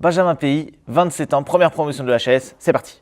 Benjamin Pays, 27 ans, première promotion de l'HAS, c'est parti.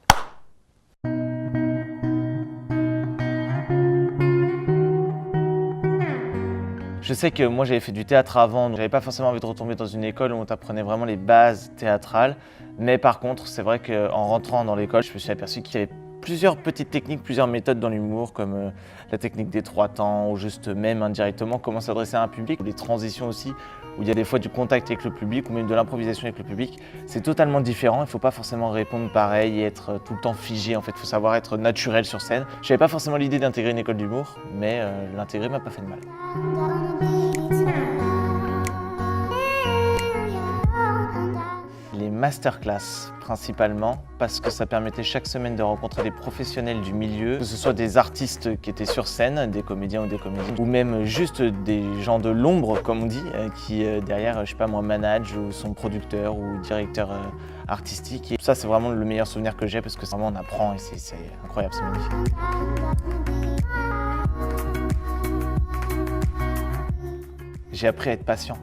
Je sais que moi j'avais fait du théâtre avant, donc j'avais pas forcément envie de retomber dans une école où on t'apprenait vraiment les bases théâtrales. Mais par contre, c'est vrai qu'en rentrant dans l'école, je me suis aperçu qu'il y avait plusieurs petites techniques, plusieurs méthodes dans l'humour, comme la technique des 3 temps, ou juste même indirectement comment s'adresser à un public, ou les transitions aussi, où il y a des fois du contact avec le public, ou même de l'improvisation avec le public. C'est totalement différent, il ne faut pas forcément répondre pareil et être tout le temps figé, en fait, il faut savoir être naturel sur scène. Je n'avais pas forcément l'idée d'intégrer une école d'humour, mais l'intégrer m'a pas fait de mal. Les masterclass principalement parce que ça permettait chaque semaine de rencontrer des professionnels du milieu, que ce soit des artistes qui étaient sur scène, des comédiens ou des comédiennes, ou même juste des gens de l'ombre comme on dit, qui derrière, je sais pas moi, managent ou sont producteurs ou directeurs artistiques. Et ça c'est vraiment le meilleur souvenir que j'ai parce que vraiment on apprend et c'est incroyable, c'est magnifique. J'ai appris à être patient.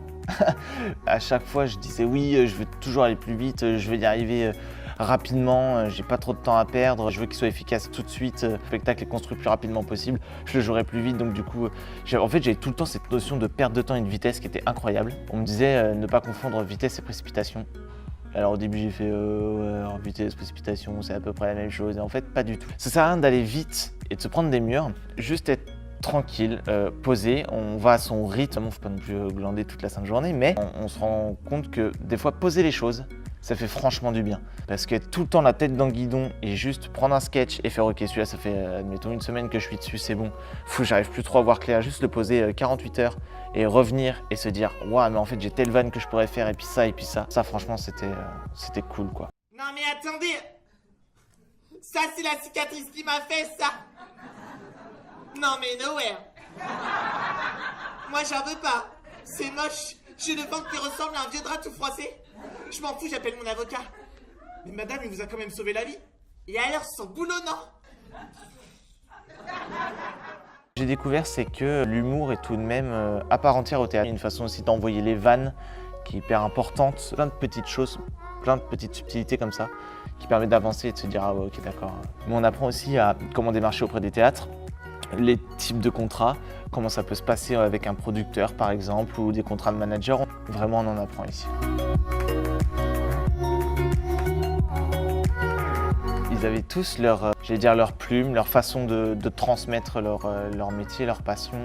À chaque fois, je disais oui, je veux toujours aller plus vite, je veux y arriver rapidement, j'ai pas trop de temps à perdre, je veux qu'il soit efficace tout de suite, le spectacle est construit le plus rapidement possible, je le jouerai plus vite, donc du coup, en fait, j'avais tout le temps cette notion de perte de temps et de vitesse qui était incroyable. On me disait ne pas confondre vitesse et précipitation. Alors au début j'ai fait ouais, vitesse, précipitation, c'est à peu près la même chose, et en fait pas du tout. Ça sert à rien d'aller vite et de se prendre des murs, juste être tranquille, posé, on va à son rythme, il ne faut pas non plus glander toute la sainte journée, mais on se rend compte que des fois poser les choses, ça fait franchement du bien. Parce qu'être tout le temps la tête dans le guidon et juste prendre un sketch et faire ok celui-là ça fait admettons une semaine que je suis dessus, c'est bon, j'arrive plus trop à voir clair, juste le poser 48 heures et revenir et se dire waouh mais en fait j'ai telle vanne que je pourrais faire et puis ça. Ça franchement c'était cool quoi. Non mais attendez, ça c'est la cicatrice qui m'a fait ça. Non mais nowhere. Moi j'en veux pas. C'est moche. J'ai le ventre qui ressemble à un vieux drap tout froissé. Je m'en fous, j'appelle mon avocat. Mais madame, il vous a quand même sauvé la vie. Et alors, son boulot, non? J'ai découvert c'est que l'humour est tout de même à part entière au théâtre. Une façon aussi d'envoyer les vannes qui est hyper importante. Plein de petites choses, plein de petites subtilités comme ça qui permettent d'avancer et de se dire ah ouais ok d'accord. Mais on apprend aussi à comment démarcher auprès des théâtres. Les types de contrats, comment ça peut se passer avec un producteur par exemple ou des contrats de manager, vraiment on en apprend ici. Ils avaient tous leur plume, leur façon de transmettre leur métier, leur passion,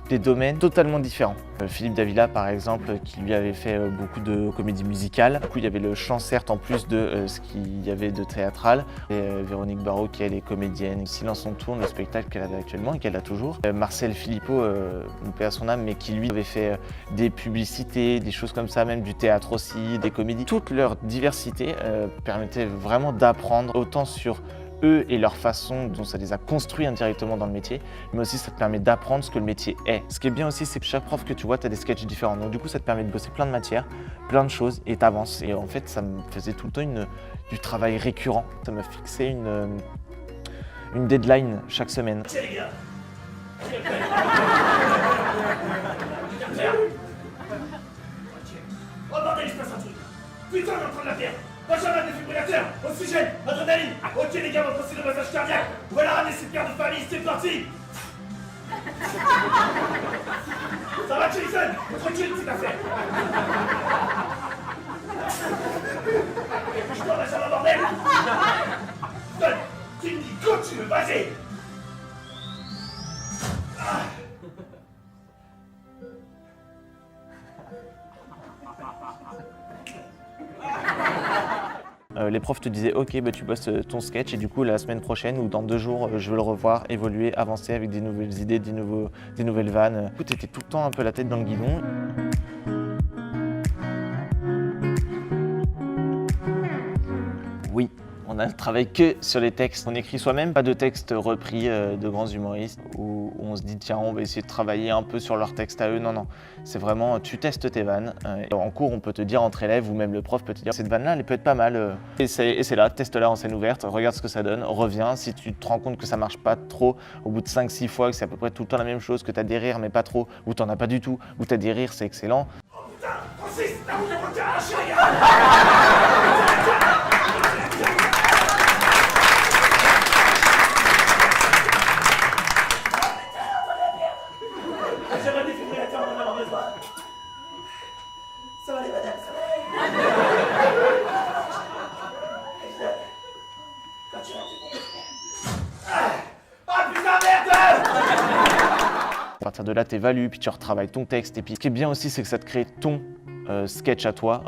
des domaines totalement différents. Philippe Davila par exemple, qui lui avait fait beaucoup de comédie musicale. Du coup il y avait le chant certes en plus de ce qu'il y avait de théâtral. Et Véronique Barrault qui elle est comédienne. Silence on tourne, le spectacle qu'elle avait actuellement et qu'elle a toujours. Marcel Philippot, une paix à son âme, mais qui lui avait fait des publicités, des choses comme ça, même du théâtre aussi, des comédies. Toute leur diversité permettait vraiment d'apprendre autant sur eux et leur façon dont ça les a construits indirectement dans le métier, mais aussi ça te permet d'apprendre ce que le métier est. Ce qui est bien aussi, c'est que chaque prof que tu vois, tu as des sketchs différents. Donc du coup, ça te permet de bosser plein de matières, plein de choses et t'avances. Et en fait, ça me faisait tout le temps du travail récurrent. Ça m'a fixé une deadline chaque semaine. Tiens les gars. Oh bordel, il se passe un truc. Putain, on est en train de la faire. Benjamin, défibrillateur, oxygène, adrénaline. Ok les gars, on va passer le massage cardiaque. Voilà, ramener cette paire de famille, c'est parti. Ça va Jason? Tranquille, petite affaire. Bouge-toi Benjamin, bordel. Donne, tu me dis go, tu veux, vas-y. Les profs te disaient ok bah, tu bosses ton sketch et du coup la semaine prochaine ou dans 2 jours je veux le revoir, évoluer, avancer avec des nouvelles idées, des nouvelles vannes. Tu étais tout le temps un peu la tête dans le guidon. Oui, on ne travaille que sur les textes. On écrit soi-même, pas de textes repris de grands humoristes où on se dit tiens on va essayer de travailler un peu sur leurs textes à eux. Non, non, c'est vraiment tu testes tes vannes. En cours on peut te dire entre élèves ou même le prof peut te dire cette vanne là elle peut être pas mal. Et c'est là, teste-la en scène ouverte, regarde ce que ça donne, reviens. Si tu te rends compte que ça marche pas trop au bout de 5-6 fois, que c'est à peu près tout le temps la même chose, que tu as des rires mais pas trop, ou tu n'en as pas du tout, ou tu as des rires c'est excellent. Oh putain, 6, là où on tient un chien, les gars. J'ai un défibrillateur, on en a besoin. Ça va aller, madame, ça va aller. Quand tu vas Ah putain, merde! À partir de là, tu évalues, puis tu retravailles ton texte. Et puis, ce qui est bien aussi, c'est que ça te crée ton sketch à toi.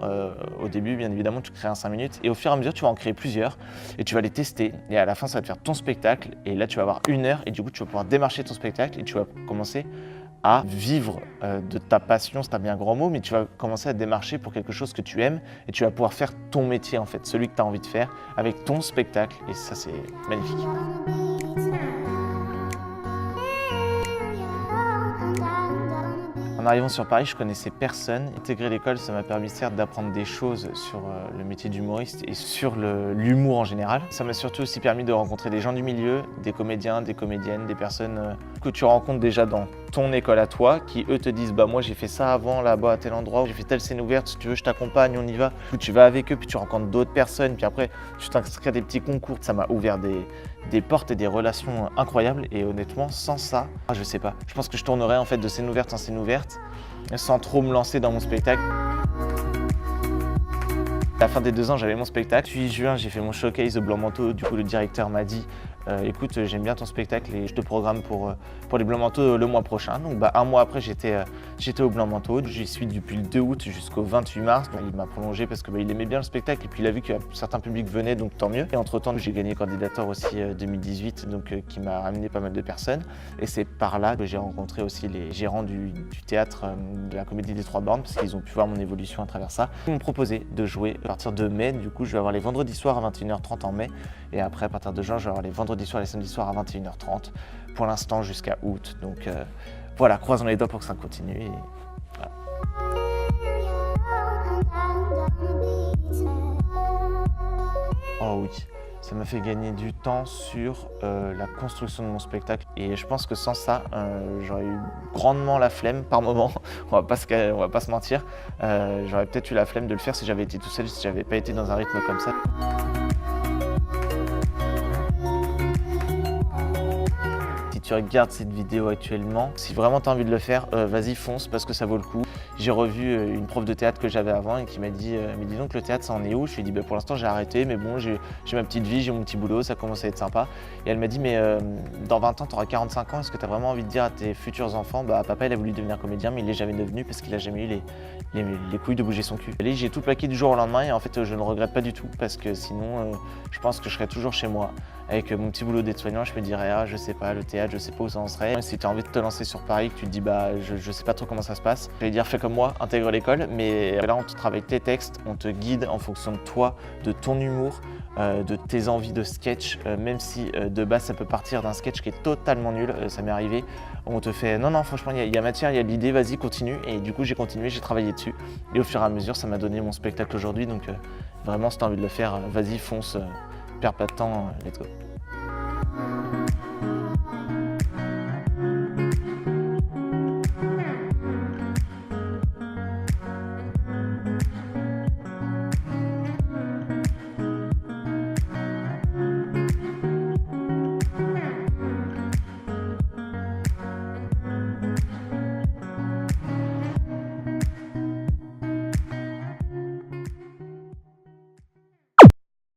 Au début, bien évidemment, tu crées un 5 minutes. Et au fur et à mesure, tu vas en créer plusieurs. Et tu vas les tester. Et à la fin, ça va te faire ton spectacle. Et là, tu vas avoir 1 heure. Et du coup, tu vas pouvoir démarcher ton spectacle. Et tu vas commencer à vivre de ta passion, c'est un bien grand mot, mais tu vas commencer à démarcher pour quelque chose que tu aimes. Et tu vas pouvoir faire ton métier, en fait, celui que tu as envie de faire, avec ton spectacle. Et ça, c'est magnifique. En arrivant sur Paris, je connaissais personne. Intégrer l'école, ça m'a permis certes d'apprendre des choses sur le métier d'humoriste et sur l'humour en général. Ça m'a surtout aussi permis de rencontrer des gens du milieu, des comédiens, des comédiennes, des personnes que tu rencontres déjà dans ton école à toi, qui eux te disent « bah moi j'ai fait ça avant là-bas à tel endroit, j'ai fait telle scène ouverte, si tu veux je t'accompagne, on y va ». Tu vas avec eux, puis tu rencontres d'autres personnes, puis après tu t'inscris à des petits concours. Ça m'a ouvert des portes et des relations incroyables et honnêtement sans ça, je sais pas. Je pense que je tournerais en fait de scène ouverte en scène ouverte sans trop me lancer dans mon spectacle. À la fin des 2 ans, j'avais mon spectacle. 8 juin, j'ai fait mon showcase au Blanc Manteau. Du coup, le directeur m'a dit écoute, j'aime bien ton spectacle et je te programme pour les Blancs Manteaux le mois prochain. Donc, 1 mois après, j'étais au Blanc Manteau. J'y suis depuis le 2 août jusqu'au 28 mars. Il m'a prolongé parce qu'il aimait bien le spectacle et puis il a vu que certains publics venaient, donc tant mieux. Et entre-temps, j'ai gagné Candidator aussi 2018, donc qui m'a ramené pas mal de personnes. Et c'est par là que j'ai rencontré aussi les gérants du théâtre de la Comédie des Trois Bornes parce qu'ils ont pu voir mon évolution à travers ça. Ils m'ont proposé de jouer à partir de mai. Du coup, je vais avoir les vendredis soirs à 21h30 en mai. Et après, à partir de juin, je vais avoir les vendredis soirs et les samedis soirs à 21h30. Pour l'instant, jusqu'à août. Donc voilà, croisons les doigts pour que ça continue. Et voilà. Oh oui, ça m'a fait gagner du temps sur la construction de mon spectacle. Et je pense que sans ça, j'aurais eu grandement la flemme par moment. On va pas se mentir. J'aurais peut-être eu la flemme de le faire si j'avais été tout seul, si j'avais pas été dans un rythme comme ça. Si tu regardes cette vidéo actuellement, si vraiment tu as envie de le faire, vas-y fonce parce que ça vaut le coup. J'ai revu une prof de théâtre que j'avais avant et qui m'a dit mais dis donc le théâtre ça en est où? Je lui ai dit pour l'instant j'ai arrêté mais bon j'ai ma petite vie, j'ai mon petit boulot, ça commence à être sympa. Et elle m'a dit mais dans 20 ans tu auras 45 ans, est-ce que tu as vraiment envie de dire à tes futurs enfants papa il a voulu devenir comédien mais il n'est jamais devenu parce qu'il a jamais eu les couilles de bouger son cul. Et j'ai tout plaqué du jour au lendemain et en fait je ne regrette pas du tout parce que sinon je pense que je serais toujours chez moi. Avec mon petit boulot d'aide-soignant, je me dirais je sais pas, le théâtre, je sais pas où ça en serait. Si tu as envie de te lancer sur Paris, que tu te dis je sais pas trop comment ça se passe, je vais dire fais comme moi, intègre l'école, mais là on te travaille tes textes, on te guide en fonction de toi, de ton humour, de tes envies de sketch, même si de base ça peut partir d'un sketch qui est totalement nul, ça m'est arrivé, on te fait non franchement il y a matière, il y a de l'idée, vas-y continue, et du coup j'ai continué, j'ai travaillé dessus, et au fur et à mesure ça m'a donné mon spectacle aujourd'hui, donc vraiment si tu as envie de le faire, vas-y fonce, perds pas de temps, let's go.